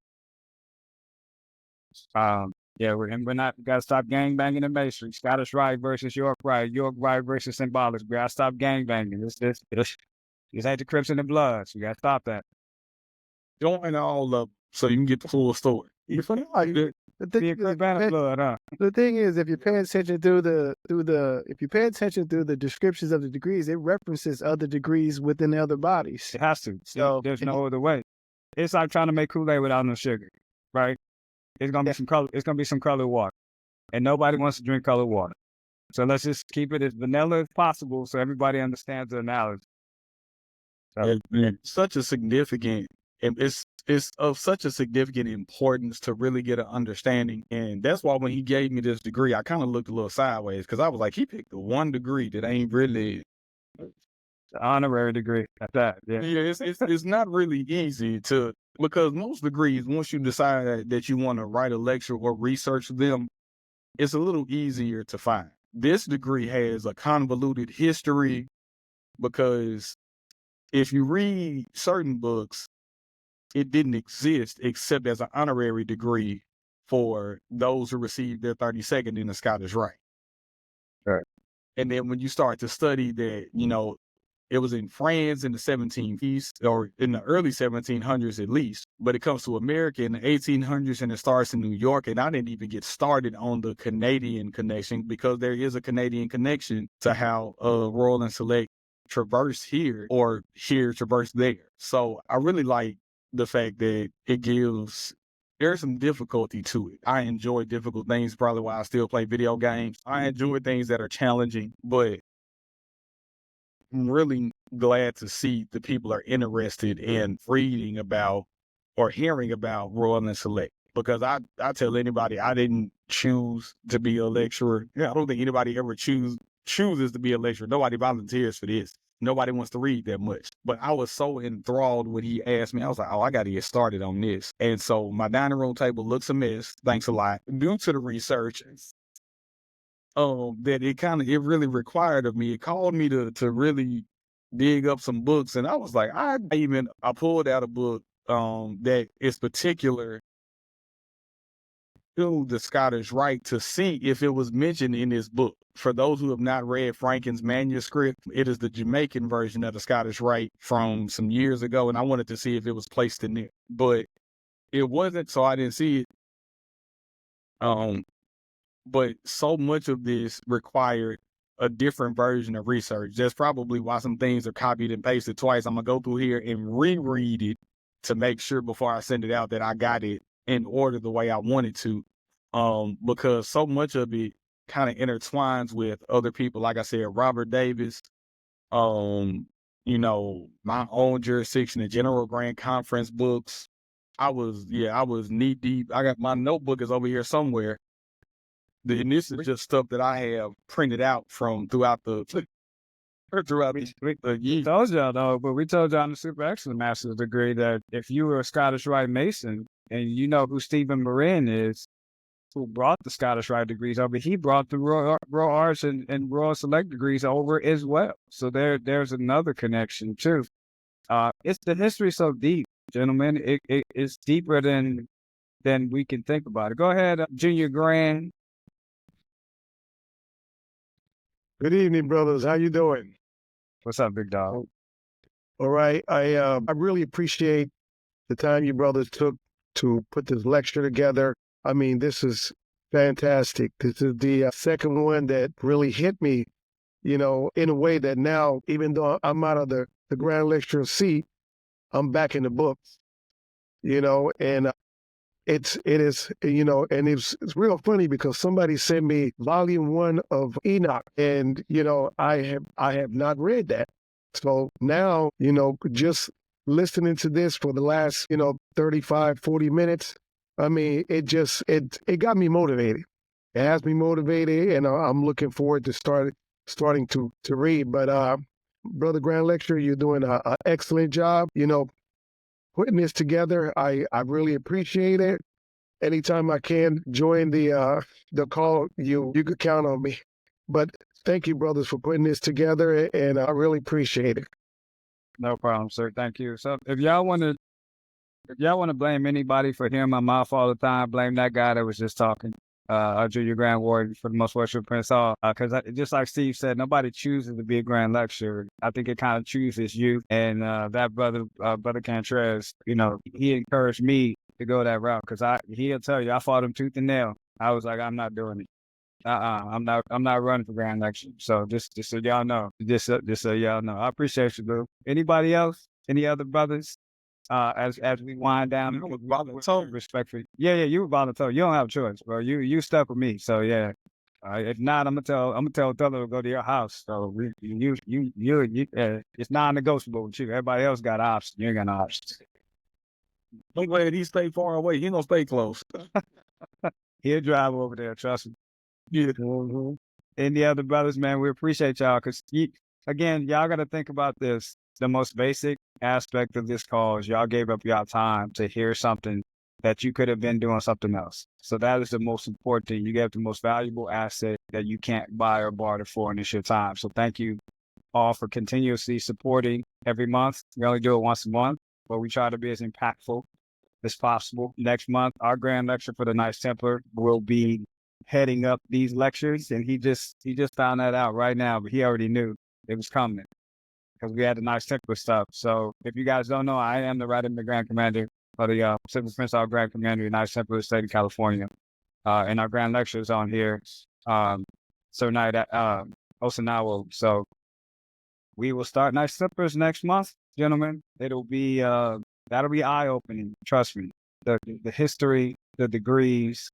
We're not gotta stop gang banging in Masonry. Scottish Rite versus York Rite, York Rite versus Symbolics. We gotta stop gang banging. This ain't the Crips and the Bloods. We gotta stop that. Join all of them so you can get the full story. The thing is, if you pay attention through the descriptions of the degrees, it references other degrees within the other bodies. It has to. So there's no other way. It's like trying to make Kool-Aid without no sugar, right? It's gonna be some color. It's gonna be some colored water, and nobody wants to drink colored water. So let's just keep it as vanilla as possible so everybody understands the analogy. It's such a significant, and it's of such a significant importance to really get an understanding. And that's why when he gave me this degree, I kind of looked a little sideways, because I was like, he picked the one degree that ain't really the honorary degree at that. Yeah, it's not really easy to, because most degrees, once you decide that you want to write a lecture or research them, it's a little easier to find. This degree has a convoluted history, because if you read certain books, it didn't exist except as an honorary degree for those who received their 32nd in the Scottish Rite. Right. And then when you start to study that, it was in France in the 1700s, or in the early 1700s at least, but it comes to America in the 1800s and it starts in New York. And I didn't even get started on the Canadian connection, because there is a Canadian connection to how Royal and Select traverse here, or here traverse there. So I really like the fact that there's some difficulty to it. I enjoy difficult things, probably why I still play video games. I enjoy things that are challenging, but I'm really glad to see the people are interested in reading about or hearing about Royal and Select, because I tell anybody, I didn't choose to be a lecturer. I don't think anybody ever chooses to be a lecturer. Nobody volunteers for this. Nobody wants to read that much. But I was so enthralled when he asked me. I was like, I got to get started on this. And so my dining room table looks a mess. Thanks a lot. Due to the research that it really required of me. It called me to really dig up some books. And I was like, I pulled out a book that is particular to the Scottish Rite, to see if it was mentioned in this book. For those who have not read Franken's manuscript, it is the Jamaican version of the Scottish Rite from some years ago, and I wanted to see if it was placed in there, but it wasn't, so I didn't see it. But so much of this required a different version of research. That's probably why some things are copied and pasted twice. I'm gonna go through here and reread it to make sure before I send it out that I got it in order the way I wanted to, because so much of it kind of intertwines with other people. Like I said, Robert Davis, my own jurisdiction, the General Grant Conference books. I was knee deep. I got my notebook is over here somewhere. And this is just stuff that I have printed out from throughout the We told y'all though, but we told y'all in the Super Excellent Master's degree that if you were a Scottish Rite Mason and you know who Stephen Marin is, who brought the Scottish Rite degrees over, he brought the Royal Arts and Royal Select degrees over as well. So there's another connection too. It's the history so deep, gentlemen. It is deeper than we can think about it. Go ahead, Junior Grand. Good evening, brothers. How you doing? What's up, big dog? All right. I really appreciate the time you brothers took to put this lecture together. I mean, this is fantastic. This is the second one that really hit me, you know, in a way that now, even though I'm out of the grand lecturer seat, I'm back in the books, you know, and it is, you know, and it's real funny because somebody sent me volume 1 of Enoch, and, you know, I have not read that. So now, you know, just listening to this for the last, you know, 35, 40 minutes, I mean, it got me motivated. It has me motivated, and I'm looking forward to starting to read. But Brother Grand Lecturer, you're doing an excellent job. You know, putting this together, I really appreciate it. Anytime I can join the call, you could count on me. But thank you, brothers, for putting this together, and I really appreciate it. No problem, sir. Thank you. So if y'all want to blame anybody for hearing my mouth all the time, blame that guy that was just talking. Our junior grand warden for the most worship Prince Hall. Because just like Steve said, nobody chooses to be a grand lecturer. I think it kind of chooses you. And that brother Cantrez, you know, he encouraged me to go that route because he'll tell you, I fought him tooth and nail. I was like, I'm not doing it. I'm not running for grand lecture. So just so y'all know, just so y'all know, I appreciate you, Lou. Anybody else? Any other brothers? As we wind down, respectfully. Yeah, you were volunteer. You don't have a choice, bro. You stuck with me. So yeah. If not, I'm gonna tell Thurlow to go to your house. So it's non-negotiable with you. Everybody else got options. You ain't got no options. I'm glad he stay far away. He gonna stay close. He'll drive over there. Trust me. Yeah. Mm-hmm. Any other brothers, man? We appreciate y'all because again, y'all got to think about this. The most basic aspect of this call is y'all gave up y'all time to hear something that you could have been doing something else. So that is the most important thing. You gave the most valuable asset that you can't buy or barter for, and it's your time. So thank you all for continuously supporting every month. We only do it once a month, but we try to be as impactful as possible. Next month, our grand lecture for the Knights Templar will be heading up these lectures, and he just found that out right now, but he already knew it was coming because we had the Knights Templar stuff. So if you guys don't know, I am the right Grand Commander for the Pacific Prince Hall Grand Commander of the Knights Templar of the State of California. And our grand lectures on here, Sir Knight Osinawa. So we will start Knights Templars next month, gentlemen. It'll be that'll be eye-opening, trust me. The history, the degrees,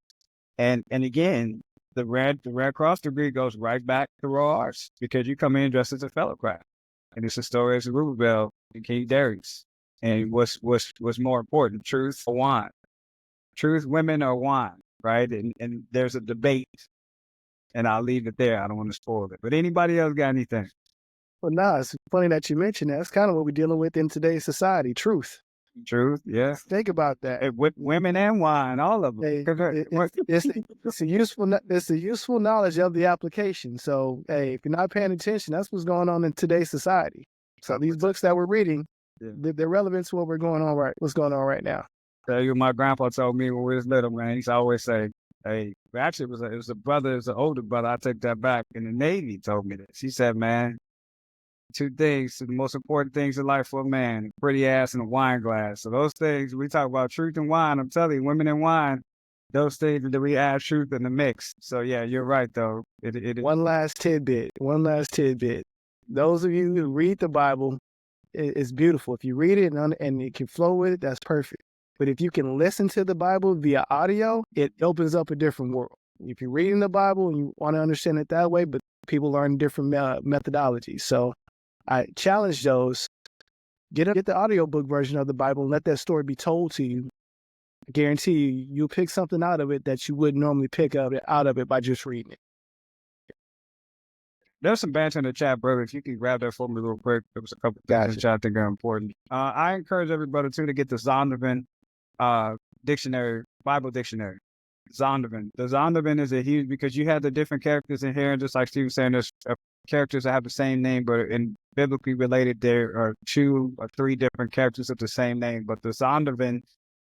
and again, the Red Cross degree goes right back to raw arts because you come in dressed as a fellow craft. And it's the story of Zerubbabel and King Darius. And what's more important, truth or wine? Truth, women, or wine, right? And there's a debate, and I'll leave it there. I don't want to spoil it. But anybody else got anything? Well, it's funny that you mentioned that. It's kind of what we're dealing with in today's society, truth. Truth, yeah. Think about that. With women and wine, all of them. It's a useful knowledge of the application. So, hey, if you're not paying attention, that's what's going on in today's society. So these books that we're reading, they're relevant to what's going on right now. Tell you, my grandpa told me when we was little, man. He used to always say, "Hey, actually, it was a brother, it was an older brother. I take that back. In the Navy, told me that. She said, man, two things, the most important things in life for a man, a pretty ass and a wine glass. So those things, we talk about truth and wine. I'm telling you, women and wine, those things that we add truth in the mix. So yeah, you're right though. One last tidbit. Those of you who read the Bible, it's beautiful. If you read it and you can flow with it, that's perfect. But if you can listen to the Bible via audio, it opens up a different world. If you're reading the Bible and you want to understand it that way, but people learn different methodologies. So I challenge those, get the audiobook version of the Bible and let that story be told to you. I guarantee you'll pick something out of it that you wouldn't normally pick out of it by just reading it. There's some banter in the chat, brother. If you can grab that for me real quick. There was a couple things in the chat I think are important. I encourage everybody too to get the Zondervan dictionary, Bible dictionary. Zondervan. The Zondervan is a huge, because you have the different characters in here, and just like Steve was saying, there's characters that have the same name, but in biblically related, there are 2 or 3 different characters of the same name. But the Zondervan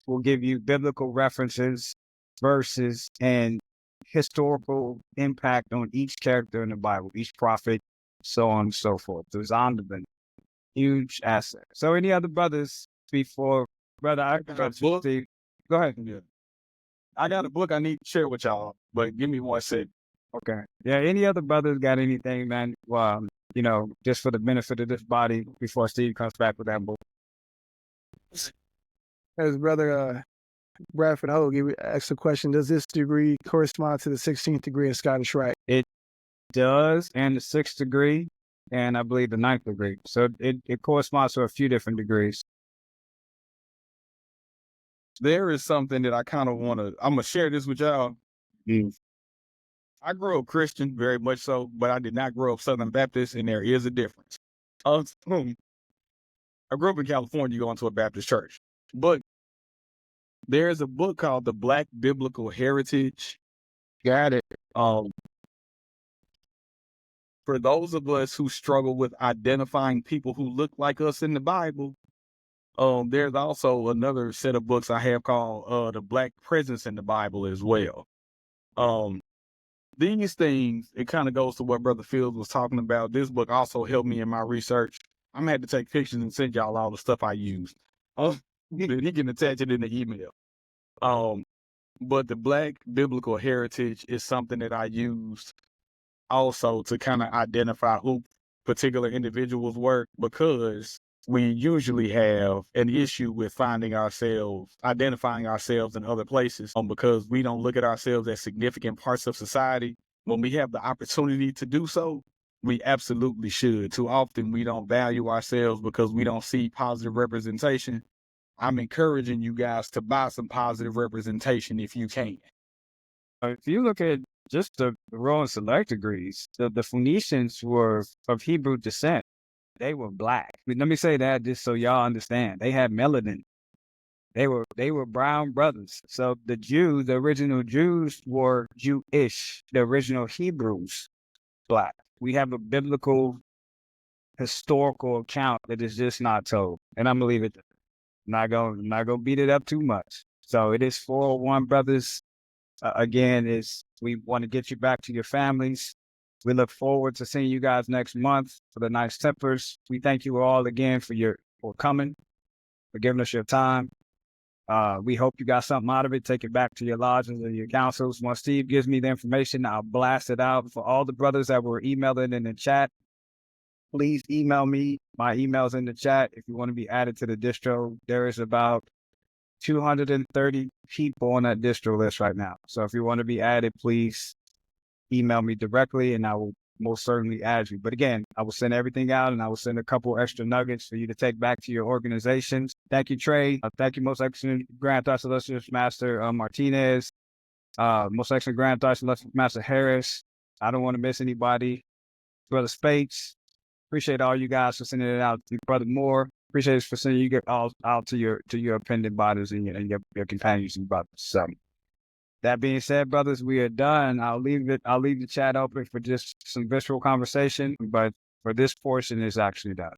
will give you biblical references, verses, and historical impact on each character in the Bible, each prophet, so on and so forth. The Zondervan, huge asset. So any other brothers before, brother, Steve? Go ahead. Yeah. I got a book I need to share with y'all, but give me 1 second. Okay. Yeah. Any other brothers got anything, man? Well, just for the benefit of this body before Steve comes back with that book. As brother Bradford Hogue asked the question, does this degree correspond to the 16th degree of Scottish Rite? It does, and the 6th degree, and I believe the 9th degree. So it corresponds to a few different degrees. There is something that I kind of want to, I'm going to share this with y'all. I grew up Christian, very much so, but I did not grow up Southern Baptist, and there is a difference. I grew up in California going to a Baptist church, but there's a book called The Black Biblical Heritage. Got it. For those of us who struggle with identifying people who look like us in the Bible, there's also another set of books I have called The Black Presence in the Bible as well. These things, it kind of goes to what Brother Fields was talking about. This book also helped me in my research. I'm gonna have to take pictures and send y'all all the stuff I used. He can attach it in the email. But the Black Biblical Heritage is something that I used also to kind of identify who particular individuals were, because we usually have an issue with identifying ourselves in other places, because we don't look at ourselves as significant parts of society. When we have the opportunity to do so, we absolutely should. Too often we don't value ourselves because we don't see positive representation. I'm encouraging you guys to buy some positive representation if you can. If you look at just the Roman Select degrees, the Phoenicians were of Hebrew descent. They were black. Let me say that just so y'all understand. They had melanin. They were brown brothers. So the original Jews were Jewish. The original Hebrews, black. We have a biblical, historical account that is just not told. And I'm gonna leave it there. Not gonna beat it up too much. So it is 401 brothers. Again, we want to get you back to your families. We look forward to seeing you guys next month for the Nice Tempers. We thank you all again for coming, for giving us your time. We hope you got something out of it. Take it back to your lodges and your councils. Once Steve gives me the information, I'll blast it out. For all the brothers that were emailing in the chat, please email me. My email's in the chat. If you want to be added to the distro, there is about 230 people on that distro list right now. So if you want to be added, please email me directly and I will most certainly add you. But again, I will send everything out and I will send a couple extra nuggets for you to take back to your organizations. Thank you, Trey. Thank you, Most Excellent Grand Thoughts Illustrious Master Martinez. Most Excellent Grand Thoughts Illustrious Master Harris. I don't want to miss anybody. Brother Spates. Appreciate all you guys for sending it out. Brother Moore. Appreciate it for sending you all out to your appendant bodies and your companions and brothers. So that being said, brothers, we are done. I'll leave the chat open for just some visceral conversation, but for this portion, it's actually done.